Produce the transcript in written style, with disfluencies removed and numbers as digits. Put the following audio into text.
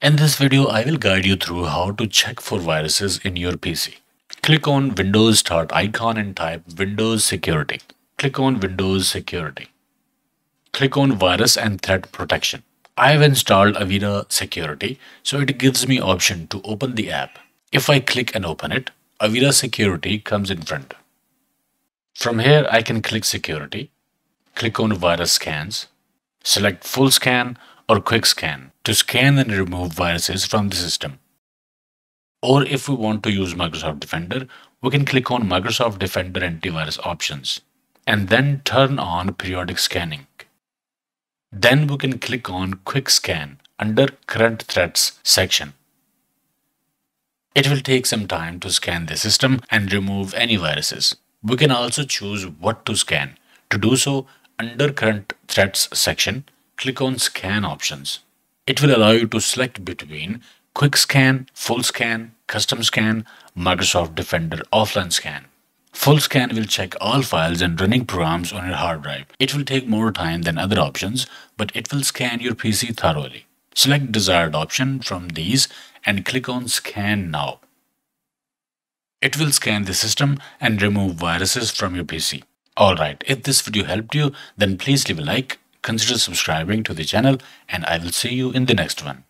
In this video, I will guide you through how to check for viruses in your PC. Click on Windows Start icon and type Windows Security. Click on Windows Security. Click on Virus and Threat Protection. I have installed Avira Security, so it gives me option to open the app. If I click and open it, Avira Security comes in front. From here, I can click Security, click on Virus Scans, select Full Scan or Quick Scan to scan and remove viruses from the system. Or if we want to use Microsoft Defender, we can click on Microsoft Defender Antivirus options and then turn on periodic scanning. Then we can click on Quick Scan under Current Threats section. It will take some time to scan the system and remove any viruses. We can also choose what to scan. To do so, under Current Threats section, click on Scan options. It will allow you to select between Quick Scan, Full Scan, Custom Scan, Microsoft Defender Offline Scan. Full Scan will check all files and running programs on your hard drive. It will take more time than other options, but it will scan your PC thoroughly. Select desired option from these and click on Scan Now. It will scan the system and remove viruses from your PC. Alright, if this video helped you, then please leave a like, consider subscribing to the channel, and I will see you in the next one.